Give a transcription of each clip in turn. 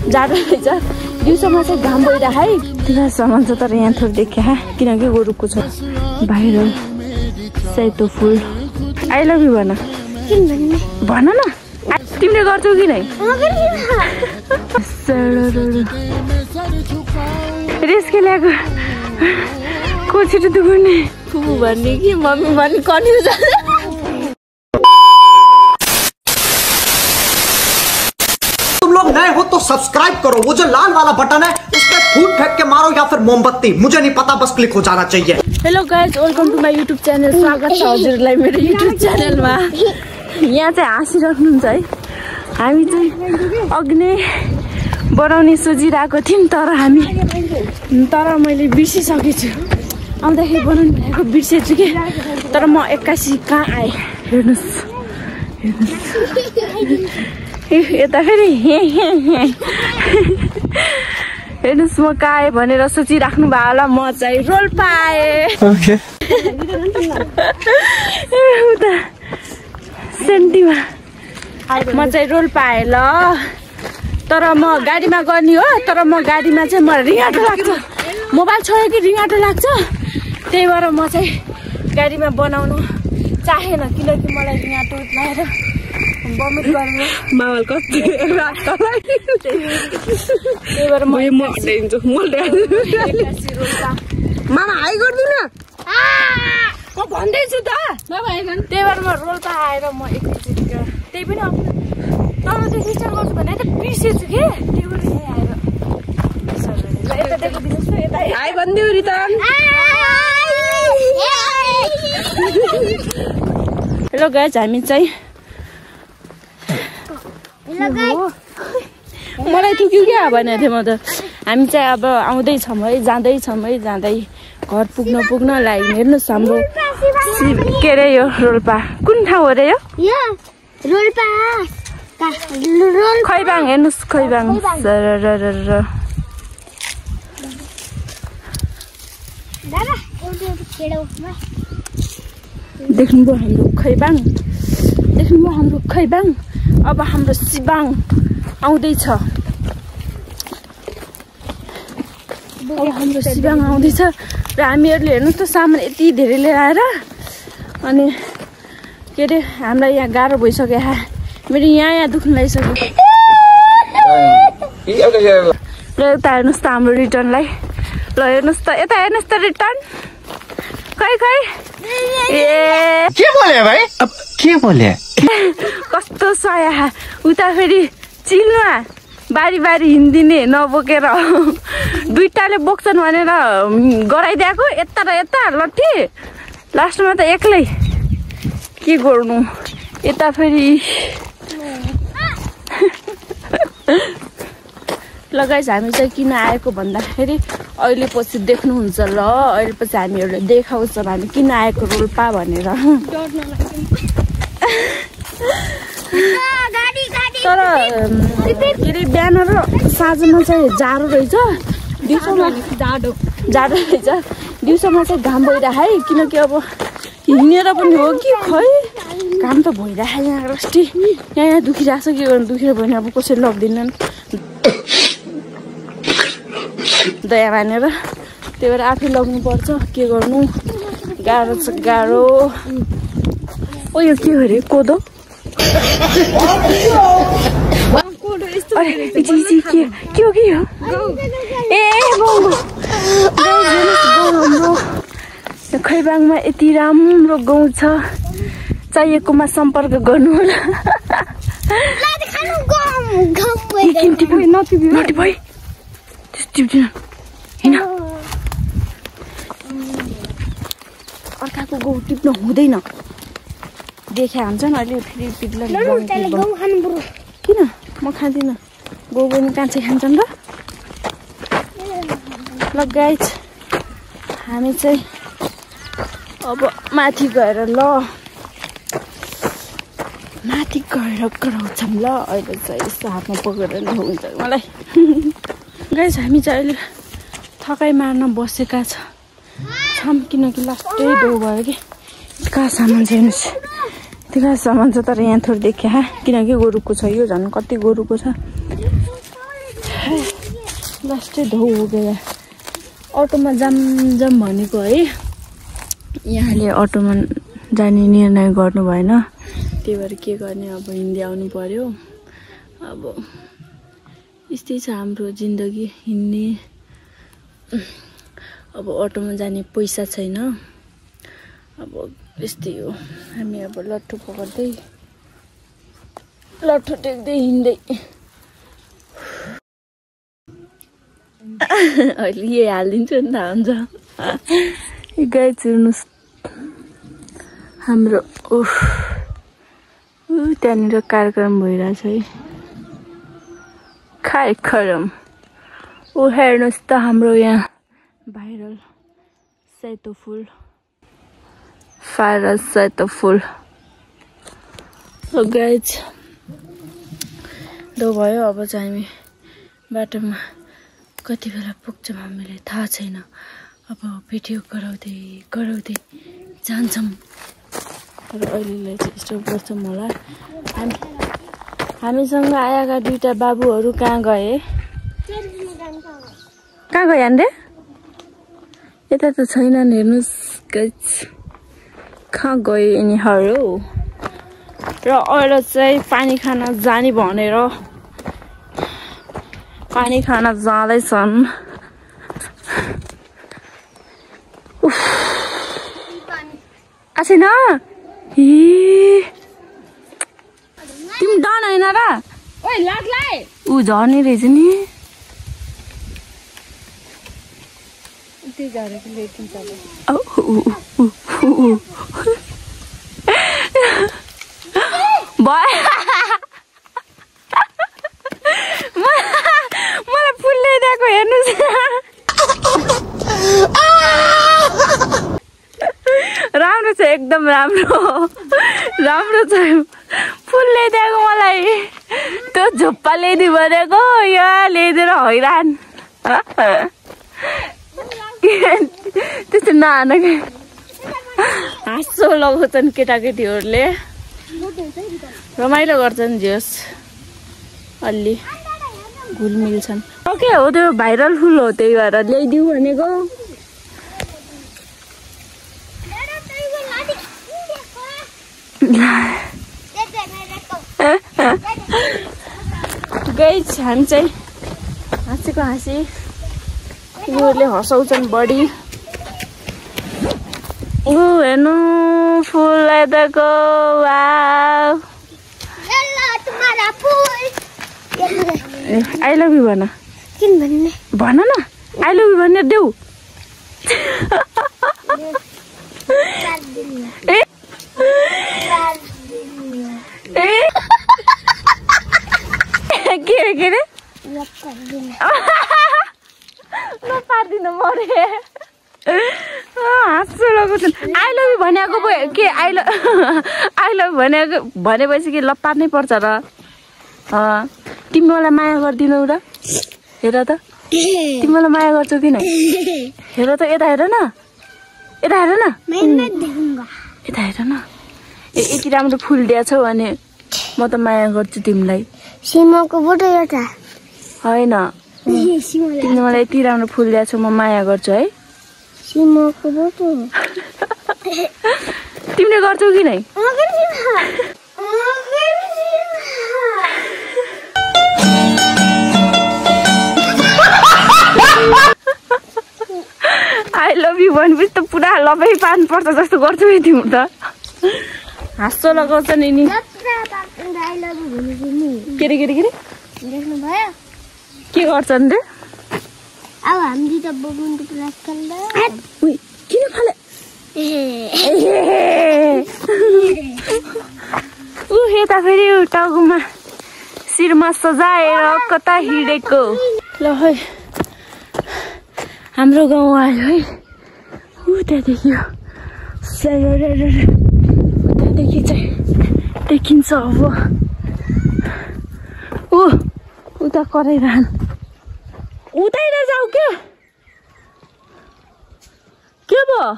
जाडो रहेछ दिउँसोमा चाहिँ घाम भइरहेको है त्यहाँ सामान छ तर यहाँ थोरै देख्या किनकि गोरुको छ बाहिर सेतो फुल आई लभ यु भन भन न तिमीले गर्छौ कि नै रेस खेलेको को छिटो दुख्ने फुपू भन्ने कि मम्मी भन्ने कन्फ्युज तुम लोग नए हो तो सब्सक्राइब करो वो जो लाल वाला बटन है उस पर फूट फेंक के मारो या फिर मोमबत्ती मुझे नहीं पता बस क्लिक हो जाना चाहिए hello guys welcome to my YouTube channel स्वागत छ हजुरलाई मेरो युट्युब च्यानलमा यहाँ चाहिँ हाँसिराख्नुहुन्छ है हामी चाहिँ अघि नै बनाउने सोचिरहेको थियौँ तर मैले बिर्सिसकेको छु आउँदाखेरि बनाउनु भनेको बिर्सेछु कि तर म 81 कहाँ आएँ हेर्नुहोस् यता फेरि हेर्नुहोस् म कहाँ आएँ भनेर सोचिराख्नु भयो होला म चाहिँ रोल्पा आएँ उता सेन्टीमा म चाहिँ रोल्पा आएँ ल तर म गाडीमा गर्ने हो तर म गाडीमा चाहिँ मलाई रिङाटो लाग्छ मोबाइल छोड्यो कि रिङाटो लाग्छ त्यही भएर म चाहिँ गाडीमा बनाउनु चाहेन किनकि मलाई रिङाटो लगाएर बमिट गर्नु मावल कति त्यही भएर म मामा हाई गर्दिन म भन्दैछु त त्यही भएर म रोल्पा आएर म एकैचोटि त्यही पनि तलदेखि विचार गर्छु भने त बिर्सेछु कि त्यही भएर यही आएर यता दिएको दिनुहोस् न यता हाई भनिदिउ रिटर्न हेलो गाइज हामी चाहिँ मलाई थुक्यो क्या भनेको थिएँ म त हामी चाहिँ अब आउँदैछौँ है जाँदै घर पुग्न लाग्यो हेर्नुहोस् हाम्रो के अरे यो रोल्पा कुन ठाउँ हो अरे यो खैबाङ हेर्नुहोस् खैबाङ देख्नुभयो हाम्रो खैबाङ अब हाम्रो सिबाङ आउँदैछ र हामीहरूले हेर्नुहोस् त सामान यति धेरै लिएर आएर अनि के अरे हामीलाई यहाँ गाह्रो भइसक्यो मेरो यहाँ दुख्न लागिसक्यो र यता हेर्नुहोस् त हाम्रो रिटर्नलाई ल हेर्नुहोस् त यता हेर्नुहोस् त रिटर्न खै के बोले भाइ अब के बोले कस्तो सया उता फेरि चिल्नुमा बारी हिँडिदिने नबोकेर दुईटाले बोक्छन् भनेर गराइदिएको यता र यता लट्ठी लास्टमा त एक्लै के गर्नु यता फेरि लगाइस हामी चाहिँ किन आएको भन्दाखेरि अहिले पछि देख्नुहुन्छ ल अहिले पछि हामीहरूले देखाउँछौँ हामी किन आएको रोल्पा भनेर तर के अरे बिहान र साँझमा चाहिँ जाडो रहेछ दिउँसोमा जाडो रहेछ दिउँसोमा चाहिँ घाम भइरहेको है किनकि अब हिँडेर पनि हो कि खै घाम त भइरहेको यहाँ रस्टी यहाँ दुखिरहेको छ के गर्नु दुखेर भने अब कसैले लग्दिनन् दया मानेर त्यही भएर आफै लग्नुपर्छ के गर्नु गाह्रो छ गाह्रो ओ यो के हो अरे कोदो के हो ए खैबाङमा यति राम्रो गाउँ छ चाहिएकोमा सम्पर्क गर्नु होला अर्काको गाउँ टिप्नु हुँदैन देखा हुन्छ नि अहिले फेरि किन म खाँदिनँ गाउँ पनि काँचै खान्छन् र ल गाइज हामी चाहिँ अब माथि गएर कराउँछौँ ल अहिले चाहिँ यस्तो हातमा पकेर हुन्छ मलाई गाइज हामी चाहिँ अहिले थकाइ मार्न बसेका छौँ किनकि लास्टै दो भयो कि कहाँ सामान छ हेर्नुहोस् यतिका सामान छ तर यहाँ थोरै देखिया किनकि गोरुको छ यो झन् कति गोरुको छ लास्टै धौ हो गयो अटोमा जाम भनेको है यहाँले अटोमा जाने निर्णय गर्नु भएन त्यही भएर के गर्ने अब हिँड्दै आउनु पर्यो अब यस्तै छ हाम्रो जिन्दगी हिँड्ने अब अटोमा जाने पैसा छैन अब यस्तै हो हामी अब लट्ठु पकड्दै लट्ठु टेक्दै हिँड्दै अहिले यही हालिदिन्छु नि त हुन्छ गाई चिर्नुहोस् हाम्रो त्यहाँनिर कार्यक्रम भइरहेछ है कार्यक्रम हेर्नुहोस् त हाम्रो यहाँ भाइरल सेतो फुल फाइरल सेतो फुल गाइज दो भयो अब चाहिँ हामी बाटोमा कति बेला पुग्छौँ हामीलाई थाहा छैन अब भिडियो गराउँदै जान्छौँ तर अहिलेलाई चाहिँ स्टप गर्छौँ होला हामीसँग आएका दुईटा बाबुहरू कहाँ गए कहाँ गए अन्डे यता त छैनन् हेर्नुहोस् गाइज कहाँ गए यिनीहरू र अहिले चाहिँ पानी खान जाने भनेर पानी खान जाँदैछन् आछेन तिमी डन होइन र ऊ झर्ने रहेछ नि मलाई फुल ल्याइदिएको हेर्नुहोस् राम्रो छ एकदम राम्रो छ फुल ल्याइदिएको मलाई त्यो झुप्पा ल्याइदियो भनेको यहाँ ल्याइदिएर हैरान त्यस्तो नहान कि हाँसो लगाउँछन् केटाकेटीहरूले रमाइलो गर्छन् झियोस् अलि घुलमिल छन् ओके हो त्यो भाइरल फुल हो त्यही भएर ल्याइदिउ भनेको गाइज हामी चाहिँ हाँसेको हाँसी उनीहरूले हँसाउँछन् बढी हेर्नु फुल ल्याइदिएको आई लभ यु भन भन न आई लभ यु भनेर देऊ के अरे नपारिदिनु मरे हाँसो लगाउँछन् आई लभ यु भनेको के आई लभ भनेको भनेपछि के लपार्नै पर्छ र तिमी मलाई माया गरिदिनौ र हेर त तिमी मलाई माया गर्छौ कि नै हेर त यता हेर न यता हेर न यता हेर न यति राम्रो फुल दिएछौ भने म त माया गर्छु तिमीलाई सिमको बोटो एउटा होइन तिमीले मलाई यति राम्रो फुल दिएछौ म माया गर्छु है सिमको बोटो तिमीले गर्छौ कि नै आई लभ यु भनेपछि त पुरा लबै पार्नुपर्छ जस्तो गर्छु है तिमी त हाँसो लगाउँछ नि के गर्छन् रे अब हामी त बबुनको क्लास खेल्दा किन फाले यता फेरि टाउकोमा शिरमा सजाएर कता हिँडेको ल है हाम्रो गाउँ आयो है त्यहाँ देखियो त्यहाँदेखि चाहिँ देखिन्छ अब उता कराइरहन् उतैर जाऊ के भयो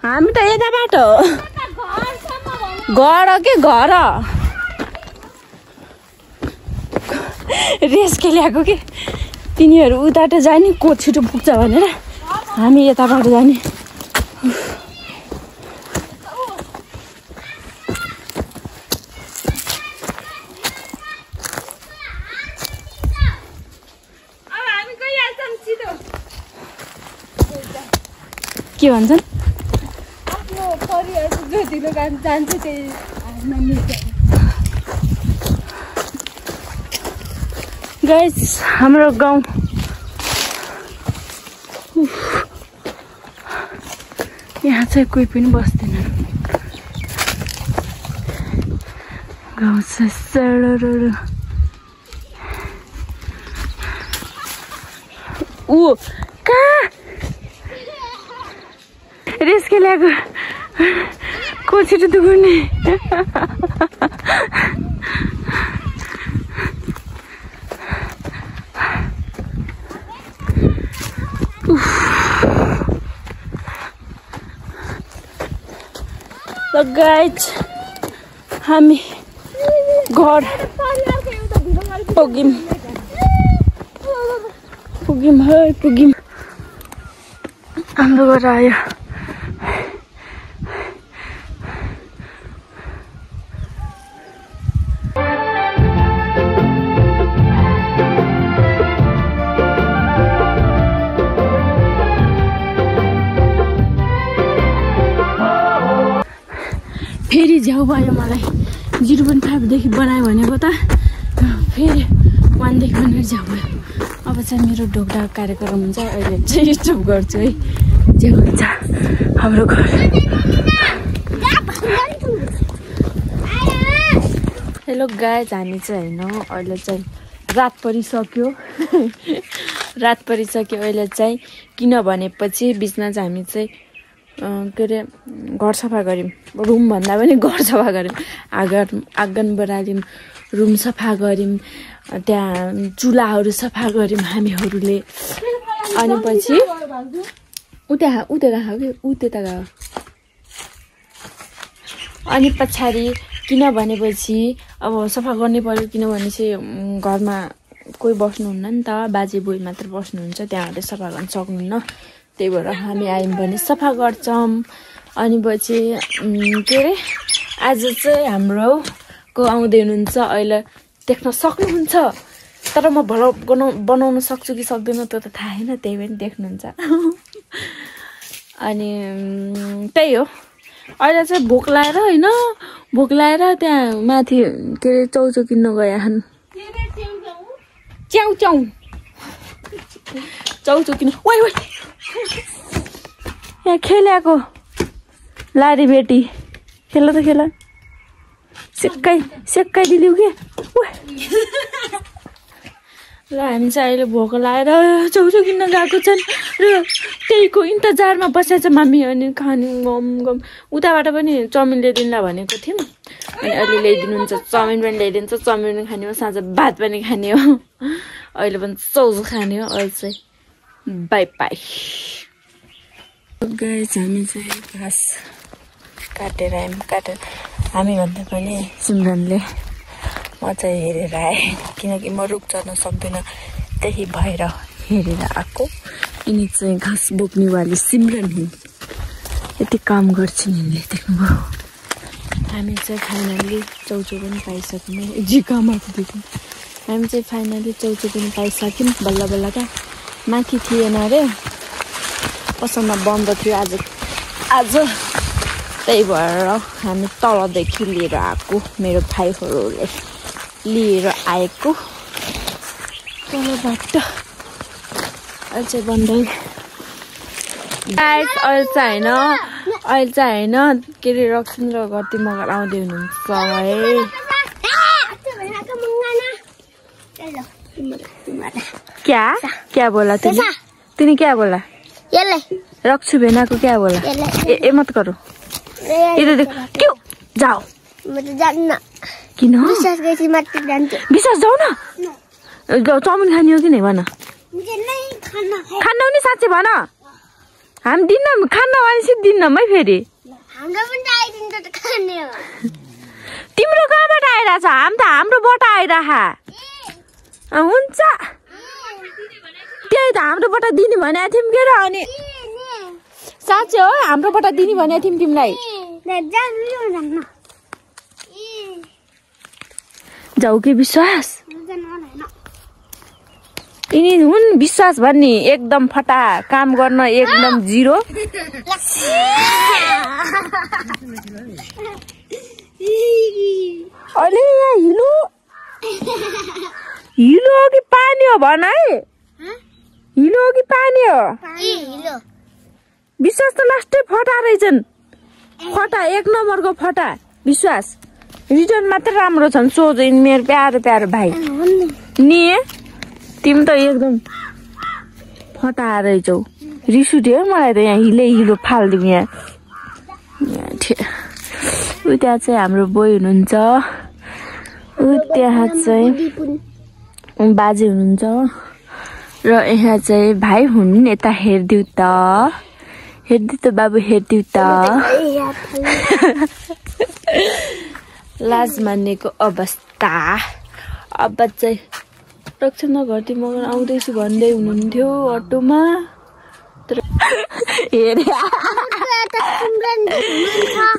हामी त यताबाट हो घर के घर रेस खेलेको के तिनीहरू उताबाट जाने को छिटो पुग्छ भनेर हामी यताबाट जाने के भन्छन् आफ्नो परिवारको जोतिलो काम जान्छ त्यही गाइस हाम्रो गाउँ यहाँ चाहिँ कोही पनि बस्दैन गाउँ चाहिँ सरर ऊ कहाँ रेस खेलेको को छिटो दुगुर्ने गाइज हामी घर पुग्यौँ हाम्रो घर आयो फेरि झ्याउ भयो मलाई 0.5 देखि बनायो भनेको त फेरि 1 देखि भनेर झ्याउ भयो अब चाहिँ मेरो ढोक्रा कार्यक्रम हुन्छ अहिले चाहिँ स्टप गर्छु है जे हुन्छ हाम्रो घर हेलो गाइज हामी चाहिँ होइन अहिले चाहिँ रात परिसक्यो अहिले चाहिँ किन भनेपछि बिचमा चाहिँ हामी चाहिँ के अरे घर सफा गऱ्यौँ रुम भन्दा पनि घर सफा गऱ्यौँ आँगन बढाल्यौँ रुम सफा गऱ्यौँ त्यहाँ चुल्हाहरू सफा गऱ्यौँ हामीहरूले अनि पछि अनि पछाडि किन भनेपछि अब सफा गर्नै पर्यो किनभने चाहिँ घरमा कोही बस्नुहुन्न नि त बाजे बोइ मात्र बस्नुहुन्छ त्यहाँहरूले सफा गर्न सक्नुहुन्न त्यही भएर हामी आयौँ भने सफा गर्छौँ अनि पछि के अरे आज चाहिँ हाम्रो को आउँदै हुनुहुन्छ अहिले देख्न सक्नुहुन्छ तर म भ्लग बनाउन सक्छु कि सक्दैन त्यो त थाहा छैन त्यही पनि देख्नुहुन्छ अनि त्यही हो अहिले चाहिँ भोक लाएर त्यहाँ माथि के अरे चौचो किन्न गए छन् चौचो किन्न यहाँ खेलेको लारी बेटी खेल त खेल सेक्काइ दिलिउ के र हामी चाहिँ अहिले भोक लाएर चौचो किन्न गएको छन् र त्यहीको इन्तजारमा बसेको छ मामी अनि खानु गम उताबाट पनि चाउमिन ल्याइदिनुला भनेको थियौँ अनि अहिले ल्याइदिनुहुन्छ चाउमिन पनि ल्याइदिन्छ चाउमिन पनि खाने हो साँझ भात पनि खाने हो अहिले पनि चौचो खाने हो अहिले चाहिँ बाई बाई गाइस हामी चाहिँ घाँस काटेर आयौँ हामी भन्दा पनि सिमरनले म चाहिँ हेरेर आएँ किनकि म रुख चढ्न सक्दिनँ त्यही भएर हेरेर आएको यिनी चाहिँ घाँस बोक्नेवाली सिमरन हुन् यति काम गर्छन् यिनले देख्नुभयो हामी चाहिँ फाइनली चौचो पनि पाइसक्यौँ जिकामाको देख्यौँ हामी चाहिँ फाइनली चौचो पनि पाइसक्यौँ बल्ल बल्ल त माथि थिएन अरे पसलमा बन्द थियो आज त्यही भएर हामी तलदेखि लिएर आएको मेरो भाइहरूले लिएर आएको तलबाट अहिले चाहिँ बन्दै गाइस अहिले चाहिँ होइन के अरे रक्सिन र गति मगर आउँदै हुनुहुन्छ है क्या बोला तूने क्या बोला रक्सु भेना को क्या बोला ए मत करो इधर देख क्यों जाओ किन विश्वास जाऊ न चाउमिन खाने हो कि नै भन खान्न नि साँच्चै भन हामी दिन्न खान्न भनेपछि दिन्नमै फेरि तिम्रो कहाँबाट आइरहेछ हाम्रो बाट आइरह हुन्छ त्यही त हाम्रोबाट दिने भनेको थियौँ के र अनि साँच्चै हो हाम्रोबाट दिने भनेको थियौँ तिमीलाई जाऊ कि विश्वास यिनी हुन् विश्वास भन्ने एकदम फटा काम गर्न एकदम जिरो अहिले यहाँ हिलो हो कि पानी हो भन है हिलो हो कि पानी हो विश्वास त लास्टै फटा रहेछन् फटा 1 नम्बरको फटा विश्वास रिटर्न मात्र राम्रो छन् सोझ मेरो प्यारो प्यारो भाइ नि तिमी त एकदम फटा रहेछौ रिस उठ्यो मलाई त यहाँ हिलो फाल्दिउँ यहाँ उ त्यहाँ चाहिँ हाम्रो बोय हुनुहुन्छ उ त्यहाँ चाहिँ बाजे हुनुहुन्छ र यहाँ चाहिँ भाइ हुन् यता हेरिदिउ त बाबु हेरिदिउ त लाज मान्नेको अवस्था अब चाहिँ रक्षण घरती मगर आउँदैछु भन्दै हुनुहुन्थ्यो अटोमा तर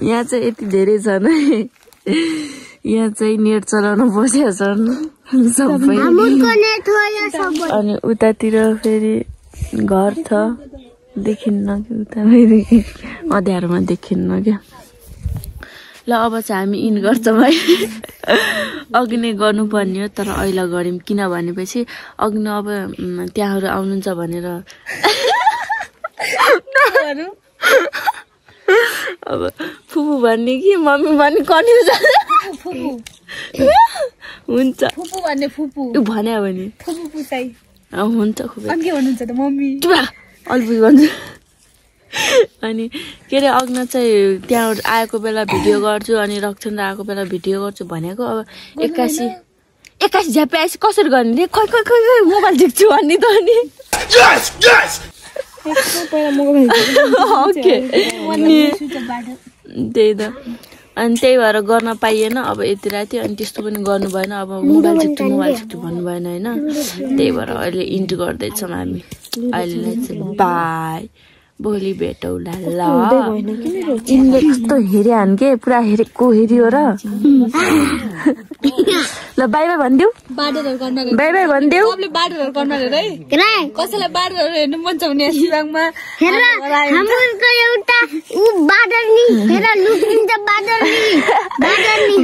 यहाँ चाहिँ यति धेरै छन् यहाँ चाहिँ नेट चलाउन बसेका छन् सबै अनि उतातिर फेरि घर छ देखिन्न कि उता फेरि अँध्यारोमा देखिन्न क्या ल अब चाहिँ हामी इन गर्छौँ है अघि नै गर्नुपर्ने हो तर अहिले गऱ्यौँ किन भनेपछि अघि नै अब त्यहाँहरू आउनुहुन्छ भनेर अब फुपू भन्ने कि मम्मी भन्ने कन्फ्युज हुन्छ फुपू भन्ने फुपू भन्यो भने फुपू पुसाई हुन्छ अनि के भन्नुहुन्छ त मम्मी अल्पी भन्छु अनि के अरे अग्न चाहिँ त्यहाँ आएको बेला भिडियो गर्छु अनि रक्षण आएको बेला भिडियो गर्छु भनेको अब 81 झ्यापे आएपछि कसरी गर्ने रे खै मोबाइल झिक्छु भन्ने त अनि त्यही त अनि त्यही भएर गर्न पाइएन अब यति राति अनि त्यस्तो पनि गर्नु भएन अब मोबाइल झिक्छु भन्नु भएन होइन त्यही भएर अहिले इन्ट गर्दैछौँ हामी अहिलेलाई चाहिँ बाई भोलि भेटौँला ल यिनले कस्तो हेऱ्या हन् के पुरा हेरेको हेऱ्यो र ल बाई बाई भनिदेऊ बाई बाई भनिदेऊ बाटोहरु गर्न रे कसैलाई बाटोहरु हेर्नु मन छ भने सिवाङमा एउटा उ बाडरनी फेर लुकिन्छ बाडरनी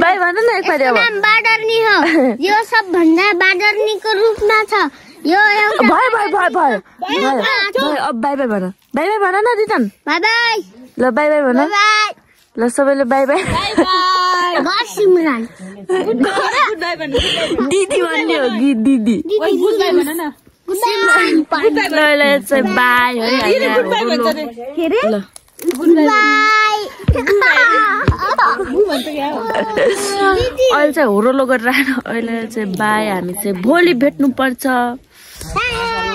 बाई भन न एकपल्ट अब बाडरनी हो यो सब भन्दा बाडरनीको रूपमा छ यो एउटा भयो अब बाई बाई भन न रिटर्न बाइ बाइ ल बाई बाई भन ल सबैले बाई बाई घर सिमरन दिदी भन्ने हो कि दिदी गुड बाइ भन न ल चाहिँ बाई है गुड बाइ भन्छ रे के रे ल गुड बाइ अहिले चाहिँ होरोलो गरेर अहिले चाहिँ बाई हामी चाहिँ भोलि भेट्नु पर्छ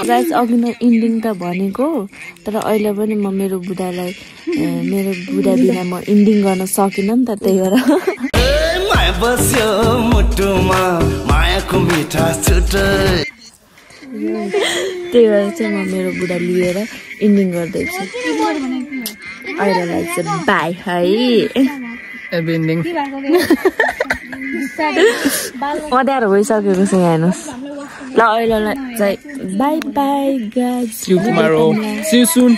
गाइस अघि नै इन्डिङ त भनेको तर अहिले पनि म मेरो बुढालाई मेरो बुढा बिना म इन्डिङ गर्न सकिनँ नि त त्यही भएर माया बस्यो मुटुमा मायाको मिठा छुट्टै त्यही भएर चाहिँ म मेरो बुढा लिएर इन्डिङ गर्दैछु अहिलेलाई चाहिँ बाई है अँध्यारो भइसकेको छ यहाँ हेर्नुहोस् ल अहिलेलाई चाहिँ by by guys See you tomorrow. See you soon.